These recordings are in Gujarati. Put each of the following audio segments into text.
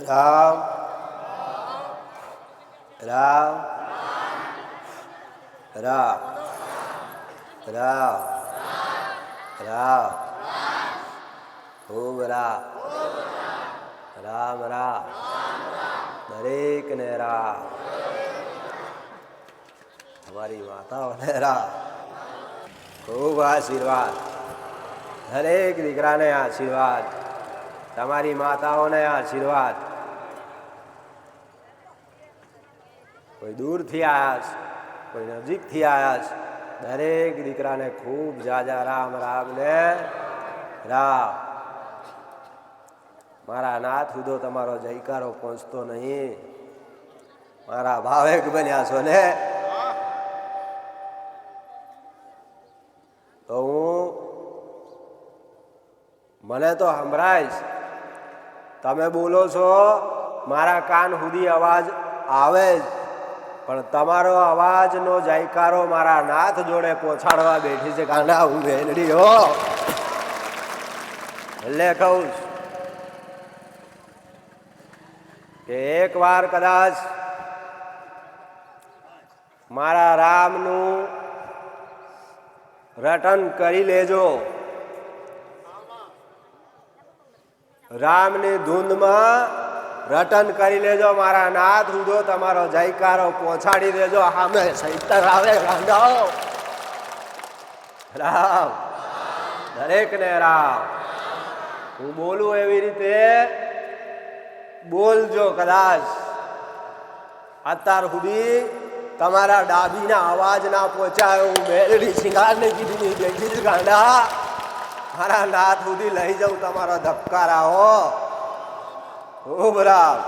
રામ રામ રામ રામ રામ ખૂબ રામ રામ રામ દરેકને રામ તમારી માતાઓને રામ ખૂબ આશીર્વાદ દરેક દીકરાને આશીર્વાદ તમારી માતાઓને આશીર્વાદ કોઈ દૂરથી આવ્યા છે કોઈ નજીકથી આવ્યા છે દરેક દીકરાને ખૂબ જાજા રામ રામ ને રામ મારા નાથ સુધો તમારો જયકારો પહોંચતો નહીં મારા ભાવેક બન્યા છો ને તો હું મને તો સંભળાય છે તમે બોલો છો મારા કાન સુધી અવાજ આવે જ પણ તમારો અવાજનો જયકારો મારા નાથ જોડે પહોંચાડવા બેઠી છે કાંડા હું બેનડી હો એટલે કહું કે એક વાર કદાચ મારા રામનું રટન કરી લેજો રામની ધૂંધમાં રટન કરી લેજો મારા નાથ રૂદો તમારો જયકારો પહોંચાડી દેજો સામે સૈતર આવે રાંધાઓ રામ દરેકને રામ હું બોલું એવી રીતે બોલજો કદાચ અત્યાર સુધી તમારા ડાબીના અવાજ ના પહોંચાયો હું મેલડી શિંગારને કીધી બેઠી જ ગાંડા મારા નાથ સુધી લઈ જાઉં તમારો ધબકારા હો ખૂબ રામ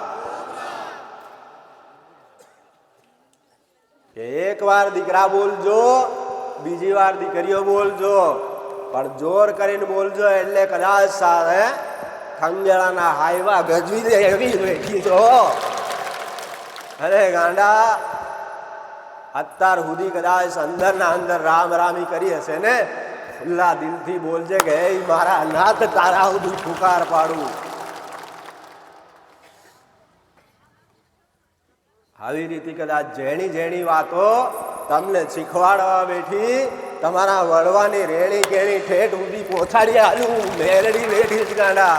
એક વાર દીકરા બોલજો બીજી વાર દીકરીઓ બોલજો પણ જોર કરીને બોલજો એટલે કદાચ સારે ખંજેળાના હાઈવા ગજવી દે એવી બેઠી છો અરે ગાંડા અત્યાર સુધી કદાચ અંદરના અંદર રામ રામી કરી હશે ને ખુલ્લા દિલથી બોલજે કે હે મારા નાથ તારા સુધી પુકાર પાડું આવી રીતે કદાચ જેણી જેણી વાતો તમને શીખવાડવા બેઠી તમારા વડવાની રેણી કેણી ઠેઠ સુધી પહોંચાડી આલું મેરડી બેઠી જ ગાંડા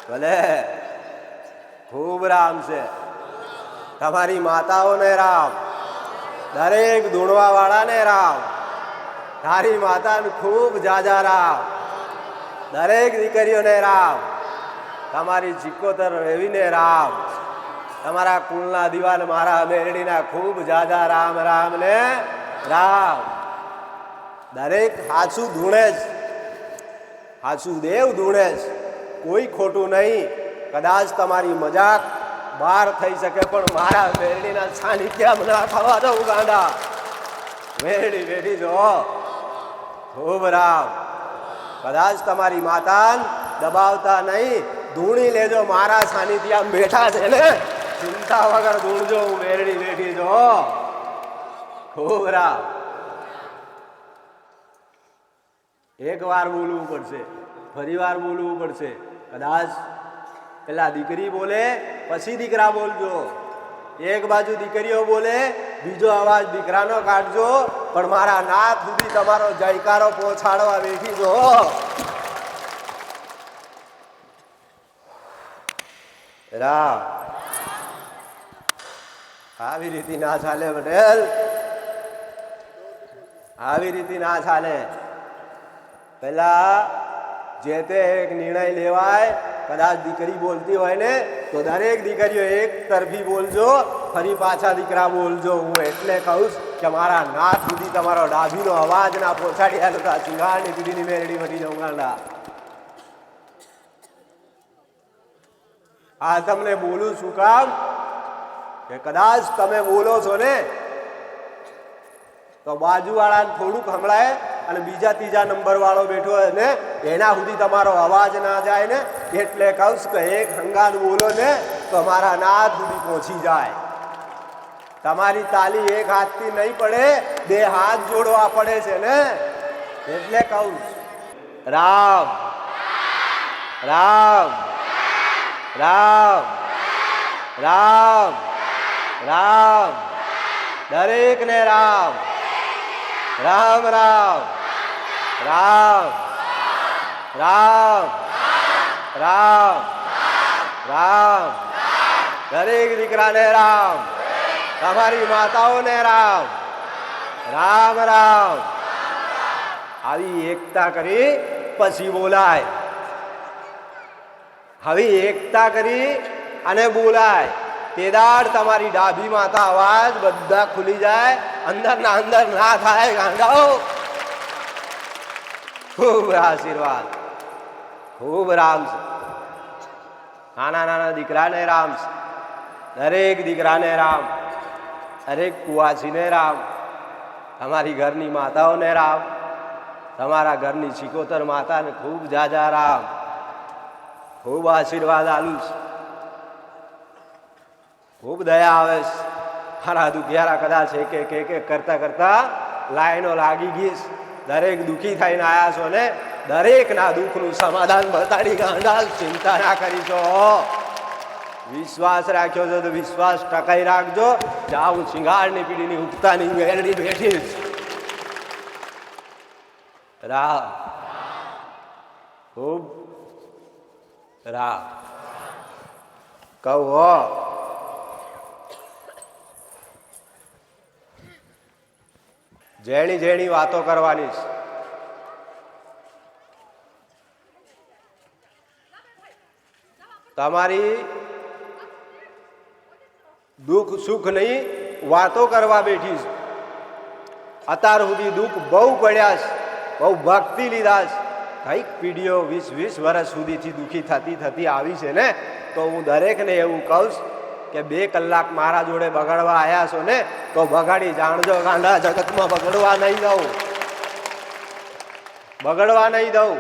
ભલે ખૂબ રામ છે તમારી માતાઓને રામ દરેક ધૂણવા વાળાને રામ તારી માતાને ખૂબ જાજા રામ દરેક દીકરીઓને રામ તમારી ચિકોતર રેવીને રામ તમારા કુળના દિવાલ મારા મેરડીના ખૂબ જાજા રામ રામ ને રામ દરેક હાચું ધૂણે જ હાચું દેવ ધૂણે જ કોઈ ખોટું નહીં કદાચ તમારી મજાક બહાર થઈ શકે પણ મારા મેરડીના સાનિધ્યમાં ના થવા દઉં ગાંડા મેરડી બેઠી જો ખૂબ રામ કદાચ તમારી માતાને દબાવતા નહીં ધૂણી લેજો મારા સાનિધ્યમાં બેઠા છે ને ચિંતા વગર ધૂણજો હું મેરડી બેઠી જો ખૂબ રામ એક વાર બોલવું પડશે ફરી વાર બોલવું પડશે કદાચ પેલા દીકરી બોલે પછી દીકરા બોલજો એક બાજુ દીકરીઓ બોલે બીજો અવાજ દીકરાનો કાઢજો પણ મારા નાથ સુધી તમારો જયકારો પહોંચાડવા બેઠી જો રામ આવી રીતે ના ચાલે પટેલ આવી રીતે ના ચાલે પેલા જે તે એક નિર્ણય લેવાય કદાચ દીકરી બોલતી હોય ને તો દરેક દીકરીઓ એક તરફી બોલજો ફરી પાછા દીકરા બોલજો હું એટલે કહું કે મારા નાથ સુધી તમારો ડાભીનો અવાજ ના પહોંચાડી આલો તો સિંગારની દીદીની મેરડી વટી જાઉં ગાંડા આ તમને બોલું શું કામ કે કદાચ તમે બોલો છો ને તો બાજુવાળાને થોડુંક સંભળાય અને બીજા ત્રીજા નંબર વાળો બેઠો હોય ને એના સુધી તમારો અવાજ ના જાય ને એટલે કહું કે એક હંગાત બોલો ને તો મારા નાથ સુધી પહોંચી જાય તમારી તાલી એક હાથથી નહીં પડે બે હાથ જોડવા પડે છે ને એટલે કહું રામ રામ રામ રામ રામ, દરેક ને રામ રામ રામ રામ રામ રામ રામ, દરેક દીકરાને રામ, તમારી માતાઓને રામ રામ રામ. આવી એકતા કરી પછી બોલાય, આવી એકતા કરી અને બોલાય. તેદાર તમારી ડાભી માતા અવાજ બધા ખુલી જાય, અંદર ના અંદર ના થાય ગાંડાઓ. ખૂબ આશીર્વાદ, ખૂબ રામ છે. નાના નાના દીકરાને રામ છે, દરેક દીકરાને રામ, દરેક કુવાસીને રામ, તમારી ઘરની માતાઓને રામ, તમારા ઘરની 76 માતાને ખૂબ જાજા રામ, ખૂબ આશીર્વાદ આલું છે. ખૂબ દયા આવે છે. મારા દુખિયારા કદાચ એક કરતા કરતા લાઈનો લાગી ગઈ. દરેક દુઃખી થઈને આવ્યા છો ને, દરેકના દુઃખનું સમાધાન બતાડી ગાંડા, ચિંતા ના કરીશો. વિશ્વાસ રાખ્યો છો તો વિશ્વાસ ટકાઈ રાખજો. જાઉં શિંગારની પીડીની ઉગતાની મેળડી બેઠી રામ, ખૂબ રામ કહો. જેણી જેણી વાતો કરવાની છે. તમારી દુઃખ સુખ નહીં, વાતો કરવા બેઠી છે. અત્યાર સુધી દુઃખ બહુ પડ્યા છે, બહુ ભક્તિ લીધા છે. કઈક પીઢીઓ 20-20 વર્ષ સુધીથી દુઃખી થતી આવી છે ને, તો હું દરેકને એવું કહું કે 2 કલાક મારા જોડે બગડવા આવ્યા છો ને, તો બગાડી જાણજો ગાંડા, જગતમાં બગડવા નહીં દઉં, બગડવા નહીં દઉં.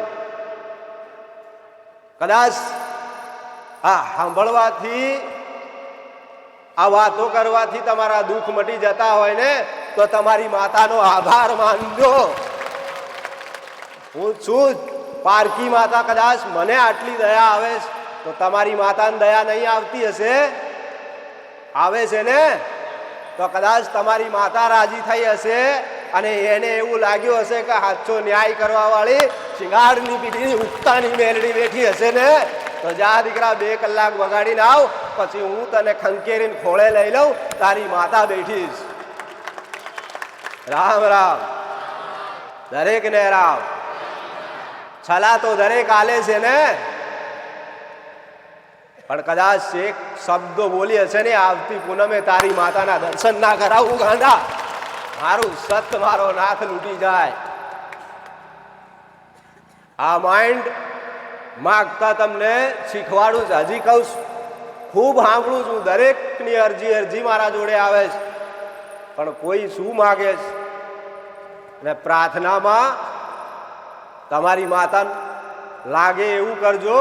કદાચ આ સાંભળવાથી, આ વાતો કરવાથી તમારા દુઃખ મટી જતા હોય ને, તો તમારી માતાનો આભાર માનજો. હું છું પારકી માતા, કદાચ મને આટલી દયા આવે તો તમારી માતાને દયા નહીં આવતી હશે? આવે છે ને, તો કદાચ તમારી માતા રાજી થઈ હશે અને એને એવું લાગ્યું હશે કે સાચો ન્યાય કરવા વાળી શિંગારની પીઢીની ઉગતાની મેલડી બેઠી હશે ને, તો જા દીકરા 2 કલાક વગાડીને આવ, પછી હું તને ખંકેરીને ખોળે લઈ લઉં. તારી માતા બેઠી છે. રામ રામ, દરેક ને રામ. છલા તો દરેક આલે છે ને, પણ કદાચ એક શબ્દો બોલી હશે ને, આવતી પૂનમે તારી માતાના દર્શન ના કરાવું ગાંડા, મારું સત મારો નાથ લૂટી જાય. આ માઇન્ડ માગતા તમને શીખવાડું છું. હજી કહું છું, ખૂબ સાંભળું છું. દરેકની અરજી મારા જોડે આવે છે, પણ કોઈ શું માગે છે? અને પ્રાર્થનામાં તમારી માતા લાગે એવું કરજો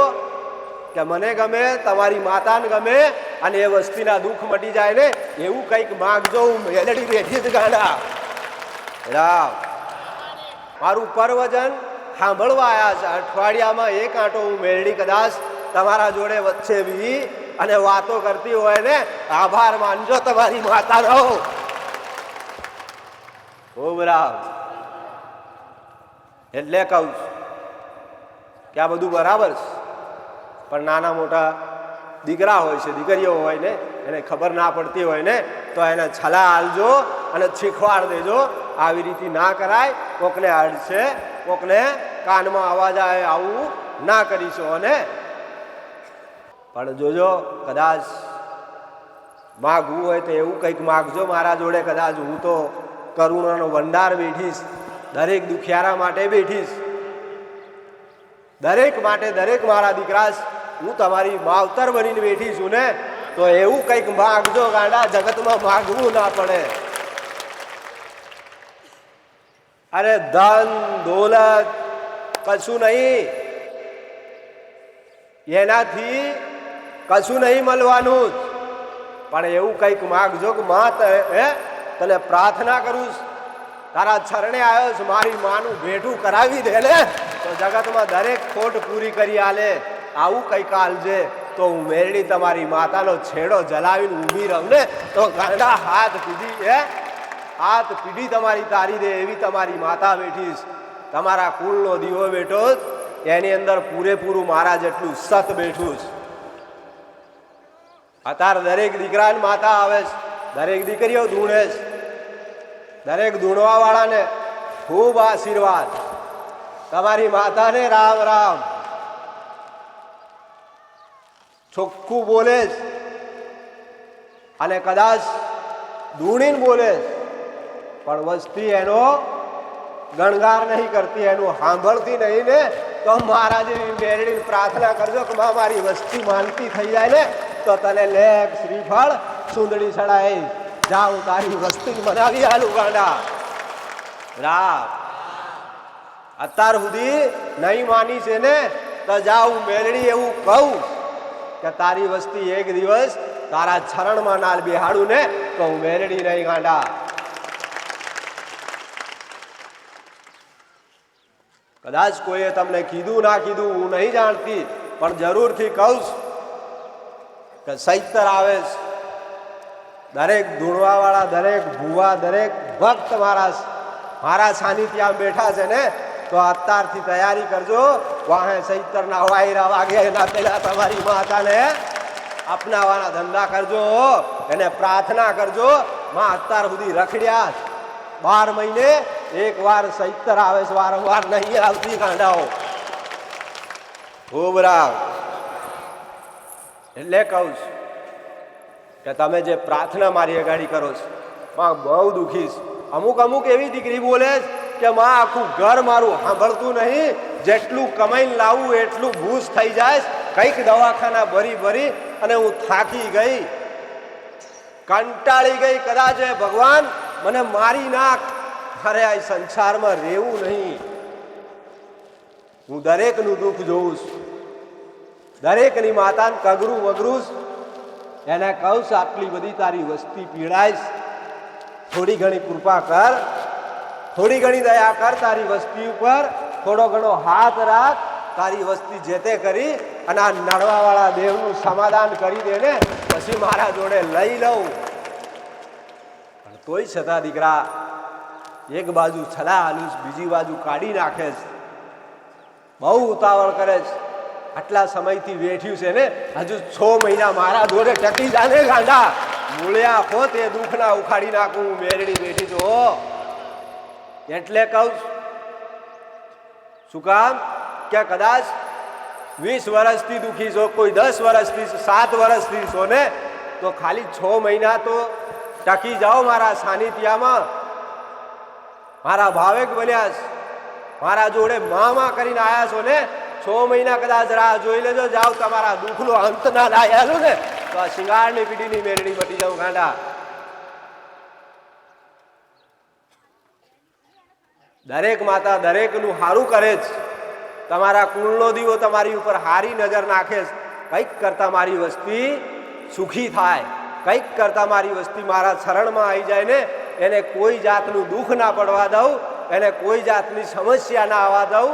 કે મને ગમે, તમારી માતાને ગમે, અને એ વસ્તીના દુઃખ મટી જાય ને એવું કંઈક માગજો. હું મેલડી બેઠી જ ગાંડા. રામ, મારું પરવચન સાંભળવા આવ્યા છે. અઠવાડિયામાં 1 આંટો હું મેલડી કદાચ તમારા જોડે વચ્ચે બી અને વાતો કરતી હોય ને, આભાર માનજો તમારી માતાનો. ખૂબ રામ. એટલે કહું છું કે આ બધું બરાબર છે, પણ નાના મોટા દીકરા હોય છે, દીકરીઓ હોય ને, એને ખબર ના પડતી હોય ને, તો એને છલા આલજો અને શીખવાડ દેજો. આવી રીતે ના કરાય. કોકને અડશે, કોકને કાનમાં અવાજ આવે, આવું ના કરીશો. અને પણ જોજો, કદાચ માગવું હોય તો એવું કંઈક માગજો મારા જોડે. કદાચ હું તો કરુણાનો ભંડાર બેઠીશ, દરેક દુખિયારા માટે બેઠીશ, દરેક માટે, દરેક મારા દીકરા હું તમારી માવતર બનીને બેઠી છું ને, તો એવું કંઈક માગજો ગાંડા, જગતમાં માગવું ના પડે. અરે ધન દોલત કશું નહીં, એનાથી કશું નહીં મળવાનું, પણ એવું કંઈક માગજો કે માં તને પ્રાર્થના કરું, તારા ચરણે આવ્યો છું, મારી માનું ભેટું કરાવી દે ને, તો જગતમાં દરેક ખોટ પૂરી કરી આલે. આવું કંઈક આલજે, તો હું મેરડી તમારી માતાનો છેડો જલાવીને ઊભી રહું ને તો ગાંડા હાથ પીડી તમારી તારી દે એવી તમારી માતા બેઠીશ. તમારા કુળનો દીવો બેઠો એની અંદર પૂરેપૂરું મારા જેટલું સત બેઠું છે. અત્યારે દરેક દીકરાની માતા આવે છે, દરેક દીકરીઓ ધૂણે છે. દરેક ધૂણવા વાળાને ખૂબ આશીર્વાદ. તમારી માતાને રામ રામ. ચોખ્ખું બોલે છે અને કદાચ ધૂણીને બોલે છે, પણ વસ્તી એનો ગણગાર નહીં કરતી, એનું સાંભળતી નહીં ને. તો મારા જેવી મેરડીને પ્રાર્થના કરજો કે મારી વસ્તી માનતી થઈ જાય ને તો તને લેખ શ્રીફળ સુંદડી ચડાય. જાઉં તારી વસ્તી મનાવી આલું ગાંડા રામ. અત્યાર સુધી નહીં માની છે ને તો જાઉં મેરડી એવું કહું કે તારી વસ્તી એક દિવસ તારા ચરણમાં નાલ બેહાડું ને તો હું મેરડી નહીં ગાંડા. કદાચ કોઈએ તમને કીધું ના કીધું હું નહીં જાણતી, પણ જરૂરથી કહું કે ચૈતર આવે છે. દરેક ધૂણવા વાળા, દરેક ભૂવા, દરેક ભક્ત મારા સાનિધ્યમાં બેઠા છે ને તો અત્યારથી તૈયારી કરજો. વાહે ચૈતરના વાયરા વાગે એના પેલા તમારી માતાને અપનાવવાના ધંધા કરજો, એને પ્રાર્થના કરજો. માં અત્યાર સુધી રખડ્યા 12 મહિને એક વાર ચૈતર આવે છે, વારંવાર નહીં આવતી ગાંડાઓ. ખૂબ રામ. એટલે કહું છું કે તમે જે પ્રાર્થના મારી અગાડી કરો છો માં બહુ દુઃખી છે. અમુક એવી દીકરી બોલે કે માં આખું ઘર મારું સાંભળતું નહીં, જેટલું કમાઈને લાવું એટલું ભૂસ થઈ જાય, કંઈક દવાખાના ભરી અને હું થાકી ગઈ, કંટાળી ગઈ. કદાચ ભગવાન મને મારી નાખ. અરે આ સંસારમાં રહેવું નહીં. હું દરેકનું દુઃખ જોઉં છું, દરેકની માતાને કગરું વગરું એને કહું છું આટલી બધી તારી વસ્તી પીડાઈશ, થોડી ઘણી કૃપા કર, થોડી ઘણી દયા કર તારી વસ્તી ઉપર, થોડો ઘણો હાથ રાખ. તારી વસ્તી જે તે કરી અને આ નડવા વાળા દેવનું સમાધાન કરી દે ને પછી મારા જોડે લઈ લઉં. પણ તોય છતાં દીકરા એક બાજુ છલા હાલું, બીજી બાજુ કાઢી નાખે છે, બહુ ઉતાવળ કરે છે. આટલા સમયથી વેઠ્યું છે ને, હજુ 6 મહિના મારા જોડે ટકી જાને ગાંડા. મૂળ્યા હો તે દુઃખના ઉખાડી નાખું. મેરડી બેઠી તો એટલે કહું. શું કામ કે કદાચ 20 વર્ષથી દુઃખી છો, કોઈ 10 વર્ષથી, 7 વર્ષથી છો ને તો ખાલી 6 મહિના તો ટકી જાઓ મારા સાનિધ્યમાં. મારા ભાવેક બન્યા, મારા જોડે મામા કરીને આવ્યા છો ને, 6 મહિના કદાચ રાહ જોઈ લેજો. જાઓ તમારા દુઃખનો અંત ના લાયેલું ને તો આ શિંગારની પીડીની મેરડી બટી જાઉં ગાંડા. દરેક માતા દરેકનું સારું કરે છે. તમારા કુળનો દીવો તમારી ઉપર સારી નજર નાખે છે. કંઈક કરતા મારી વસ્તી સુખી થાય, કંઈક કરતા મારી વસ્તી મારા શરણમાં આવી જાય ને એને કોઈ જાતનું દુઃખ ના પડવા દઉં, એને કોઈ જાતની સમસ્યા ના આવવા દઉં.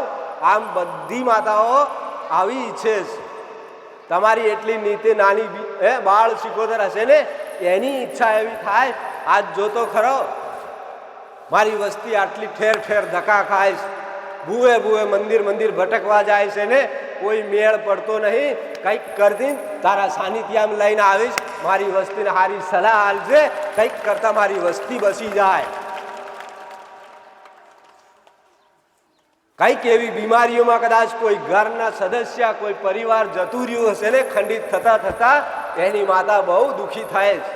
આમ બધી માતાઓ આવી ઈચ્છે છે. તમારી એટલી નીતિ નાની બાળ શિકોતર હશે ને એની ઈચ્છા એવી થાય. આજ જોતો ખરો મારી વસ્તી આટલી ઠેર ઠેર ધક્કા ખાય છે, ભૂવે મંદિર ભટકવા જાય છે ને કોઈ મેળ પડતો નહીં. કંઈક કરતી તારા સાનિધ્યમાં લઈને આવીશ, મારી વસ્તીને સારી સલાહ આલજે, કંઈક કરતા મારી વસ્તી બસી જાય. કંઈક એવી બીમારીઓમાં કદાચ કોઈ ઘરના સદસ્ય, કોઈ પરિવાર જતું રહ્યું હશે ને, ખંડિત થતા થતા એની માતા બહુ દુઃખી થાય છે.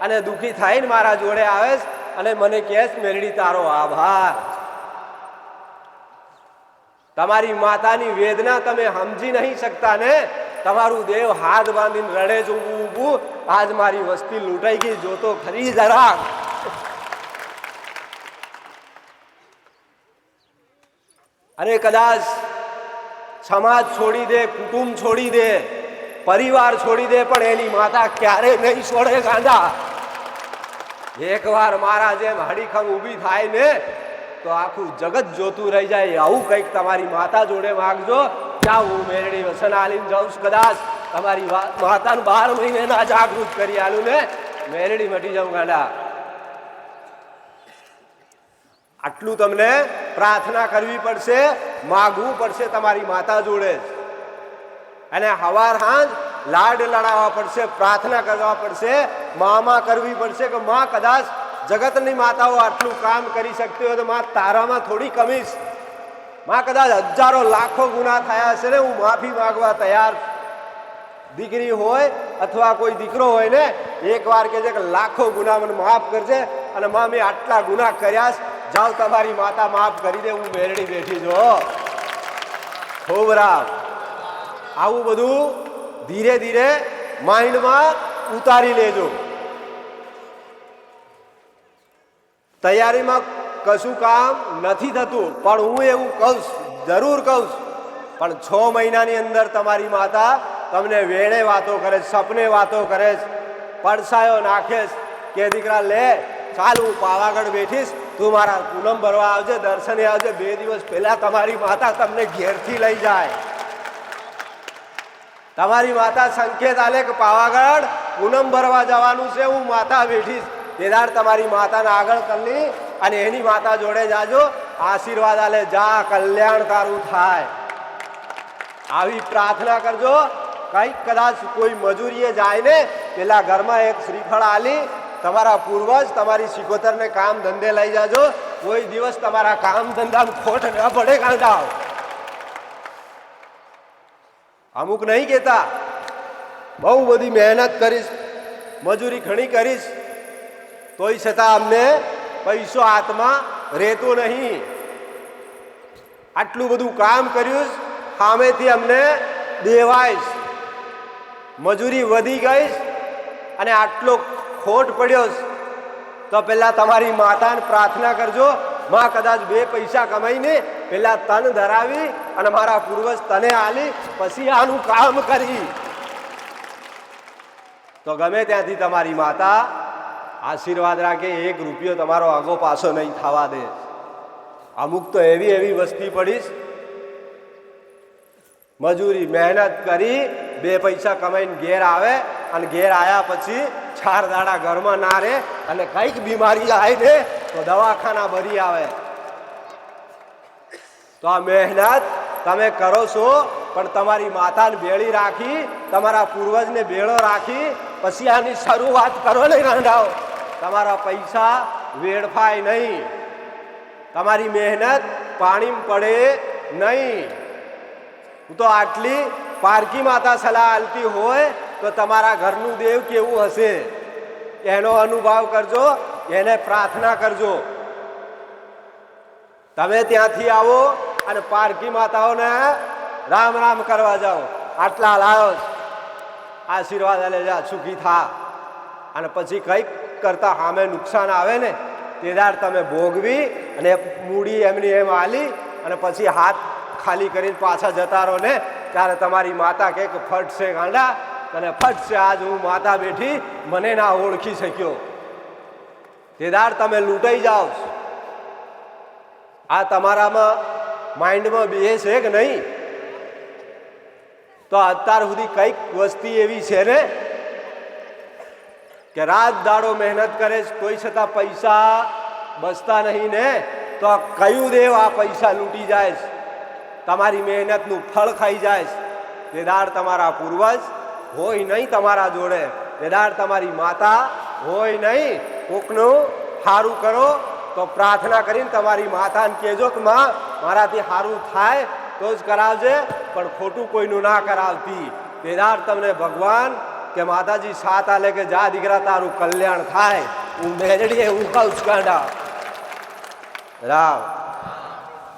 અને દુઃખી થઈને મારા જોડે આવે છે અને મને કહે છે મેરડી તારો આભાર. તમારી માતાની વેદના તમે સમજી નહીં શકતા ને. તમારું દેવ હાથ બાંધીને રડે છે ઊભું. આજ મારી વસ્તી લૂંટાઈ ગઈ, જોતો ખરી જરા. અને કદાચ સમાજ છોડી દે, કુટુંબ છોડી દે, પરિવાર છોડી દે, પણ એની માતા ક્યારે નહીં છોડે ગાંડા. એકવાર મારા જેમ હડીખમ ઊભી થાય ને તો આખું જગત જોતું રહી જાય. આવું કંઈક તમારી માતા જોડે માગજો. ત્યાં હું મેરડી વસન આલીને જાઉં છું. કદાચ તમારી માતાને 12 મહિને ના જાગૃત કરી આલું ને મેલડી મટી જાઉં ગાંડા. આટલું તમને પ્રાર્થના કરવી પડશે, માગવું પડશે તમારી માતા જોડે, અને હવાર હાંજ લાડ લડાવવા પડશે, પ્રાર્થના કરવા પડશે, મામા કરવી પડશે કે માં કદાચ જગતની માતાઓ આટલું કામ કરી શકતી હોય તો માં તારામાં થોડી કમી છે. માં કદાચ હજારો લાખો ગુના થયા હશે ને, હું માફી માંગવા તૈયાર. દીકરી હોય અથવા કોઈ દીકરો હોય ને, એકવાર કહેજે કે લાખો ગુના મને માફ કરજે, અને માં મેં આટલા ગુના કર્યા, જાઓ તમારી માતા માફ કરી દે, હું મેરડી બેઠી જો. ખૂબ રામ. આવું બધું ધીરે ધીરે માઇન્ડમાં ઉતારી લેજો. તૈયારીમાં કશું કામ નથી થતું, પણ હું એવું કહું, જરૂર કહું, પણ 6 મહિનાની અંદર તમારી માતા તમને વેળે વાતો કરે, સપને વાતો કરે, પડસાયો નાખે કે દીકરા લે ચાલ હું પાવાગઢ બેઠીશ, તું મારા પૂનમ ભરવા આવજે, દર્શને આવજે. 2 દિવસ પહેલા તમારી માતા તમને ઘેરથી લઈ જાય. તમારી માતા સંકેત આલે કે પાવાગઢ પૂનમ ભરવા જવાનું છે, હું માતા બેઠીશ. તેદાર તમારી માતાને આગળ કરી અને એની માતા જોડે જાજો, આશીર્વાદ આલે, જા કલ્યાણ તારું થાય. આવી પ્રાર્થના કરજો. કઈક કદાચ કોઈ મજૂરીએ જાય ને, પેલા ઘરમાં એક શ્રીફળ આલી તમારા પૂર્વજ તમારી સિકોતરને કામ ધંધે લઈ જાજો. કોઈ દિવસ તમારા કામ ધંધામાં ખોટ ન પડે કાંડા. અમુક નહીં કહેતા બહુ બધી મહેનત કરીશ, મજૂરી ઘણી કરીશ, તોય છતાં અમને પૈસો હાથમાં રહેતો નહીં. આટલું બધું કામ કર્યું, સામેથી અમને દેવાય, મજૂરી વધી ગઈ અને આટલો ખોટ પડ્યો, તો પેલા તમારી માતાને પ્રાર્થના કરજો, માં કદાચ 2 પૈસા કમાઈને પેલા તન ધરાવી અને મારા પૂર્વજ તને આલી, પછી આનું કામ કરી, તો ગમે ત્યાંથી તમારી માતા આશીર્વાદ રાખે, 1 રૂપિયો તમારો આગો પાછો નહીં થવા દે. અમુક તો એવી વસ્તી પડીશ, મજૂરી મહેનત કરી 2 પૈસા કમાઈને ઘેર આવે, અને ઘેર આવ્યા પછી 4 દાડા ઘરમાં ના રહે, અને કઈક બીમારી આવે ને તો દવાખાના ભરી આવે. તો આ મહેનત તમે કરો છો, પણ તમારી માતાને ભેળી રાખી, તમારા પૂર્વજને ભેળો રાખી, પછી આની શરૂઆત કરો ને ગાંડાઓ. તમારા પૈસા વેડફાય નહીં, તમારી મહેનત પાણીમાં પડે નહીં. હું તો આટલી પારકી માતા સલાહ આલતી હોય તો તમારા ઘરનું દેવ કેવું હશે એનો અનુભવ કરજો, એને પ્રાર્થના કરજો. તમે ત્યાંથી આવો અને પારકી માતાઓને રામ રામ કરવા જાઓ, આટલા લાવો, આશીર્વાદ લે, જા સુખી થા. અને પછી કંઈક કરતા સામે નુકસાન આવે ને, તેદાર તમે ભોગવી અને મૂડી એમની એમ આલી અને પછી હાથ ખાલી કરીને પાછા જતા રહો ને, ત્યારે તમારી માતા કે ફટશે ગાંડા, અને ફટશે આજ હું માતા બેઠી, મને ના ઓળખી શક્યો. તેદાર તમે લૂંટાઈ જાઓ. આ તમારામાં માઇન્ડમાં બે છે કે નહીં? તો અત્યાર સુધી કઈક વસ્તી એવી છે ને કે રાત દાડો મહેનત કરે, કોઈ છતાં પૈસા બચતા નહીં ને, તો કયું દેવ આ પૈસા લૂંટી જાય, તમારી મહેનતનું ફળ ખાઈ જાય. તેદાર તમારા પૂર્વજ હોય નહીં તમારા જોડે, તેદાર તમારી માતા હોય નહીં. કોકનું સારું કરો તો પ્રાર્થના કરીને તમારી માતાને કહેજો કે માં મારાથી સારું થાય તો જ કરાવજે, પણ ખોટું કોઈનું ના કરાવતી. તેદાર તમને ભગવાન કે માતાજી સાથ આલે કે જા દીકરા તારું કલ્યાણ થાય. હું મેરડીએ એવું કહું છું ગાંડા રામ.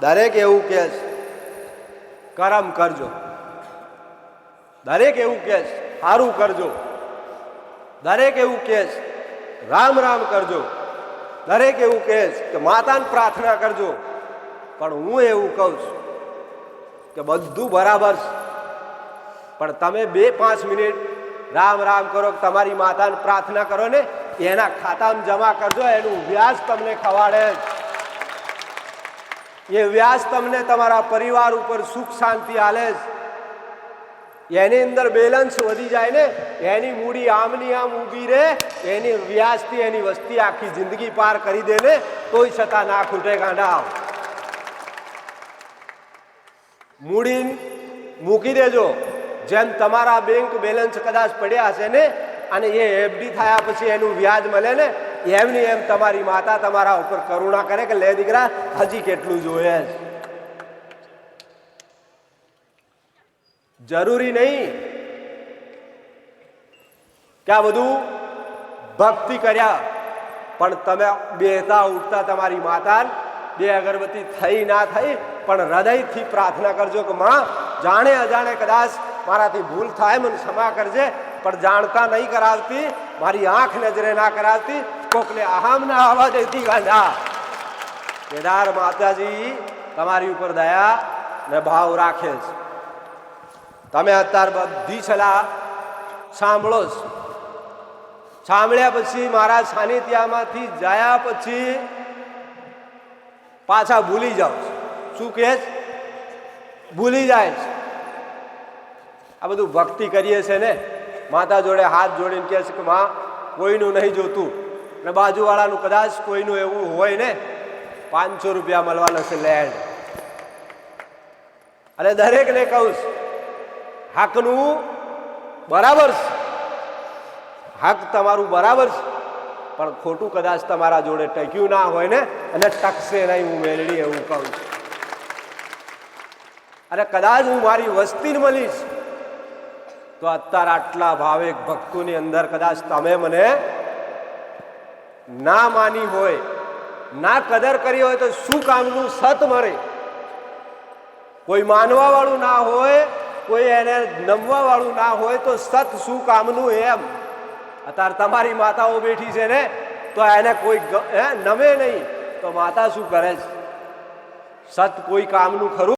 દરેક એવું કે કરમ કરજો, દરેક એવું કે સારું કરજો, દરેક એવું કે રામ રામ કરજો, દરેક એવું કહે કે માતાને પ્રાર્થના કરજો. પણ હું એવું કહું છું કે બધું બરાબર છે, પણ તમે 2-5 મિનિટ રામ રામ કરો, તમારી માતાને પ્રાર્થના કરો ને, એના ખાતામાં જમા કરજો. એનું વ્યાજ તમને ખવાડે, એ વ્યાજ તમને તમારા પરિવાર ઉપર સુખ શાંતિ આલે. એની અંદર બેલેન્સ વધી જાય ને, એની મૂડી આમની આમ ઊભી રહે, એની વ્યાજથી એની વસ્તી આખી જિંદગી પાર કરી દે ને, તોય છતાં ના ખૂટે ગાંડા. મૂડી મૂકી દેજો. જેમ તમારા બેંક બેલેન્સ કદાચ પડ્યા હશે ને અને એ એફડી થયા પછી એનું વ્યાજ મળે ને, એમની એમ તમારી માતા તમારા ઉપર કરુણા કરે કે લે દીકરા હજી કેટલું જોઈએ. જરૂરી નહીં કે આ બધું ભક્તિ કર્યા, પણ તમે બેહતા ઉઠતા તમારી માતા બે અગરબત્તી થઈ ના થઈ પણ હૃદયથી પ્રાર્થના કરજો કે માં જાણે અજાણે કદાચ મારાથી ભૂલ થાય, મને ક્ષમા કરજે, પણ જાણતા નહીં કરાવતી, મારી આંખ નજરે ના કરાવતી, કોકને આહામ ના આવવા દેતી ગાંડા. કેદાર માતાજી તમારી ઉપર દયા ને ભાવ રાખે છે. તમે અત્યારે બધી સલાહ સાંભળો છો. સાંભળ્યા પછી મારા સાનિધ્યમાંથી ગયા પછી પાછા ભૂલી જાઓ. શું કહે? ભૂલી જાય છે. આ બધું ભક્તિ કરીએ છે ને, માતા જોડે હાથ જોડીને કહે છે કે માં કોઈનું નહીં જોતું, ને બાજુવાળાનું કદાચ કોઈનું એવું હોય ને 500 રૂપિયા મળવાના છે લેન્ડ. અને દરેકને કહું છું હકનું બરાબર છે, હક તમારું બરાબર છે, પણ ખોટું કદાચ તમારા જોડે ટક્યું ના હોય ને, અને ટકશે નહીં, હું મેળવી એવું કહું છું. અને કદાચ હું મારી વસ્તીને મળીશ તો અત્યારે આટલા ભાવિક ભક્તોની અંદર કદાચ તમે મને ના માની હોય, ના કદર કરી હોય તો શું કામનું સત મળે? કોઈ માનવા વાળું ના હોય, કોઈ એને નમવા વાળું ના હોય તો સત શું કામનું? એમ અત્યારે તમારી માતાઓ બેઠી છે ને, તો એને કોઈ નમે નહીં તો માતા શું કરે છે? સત કોઈ કામનું ખરું?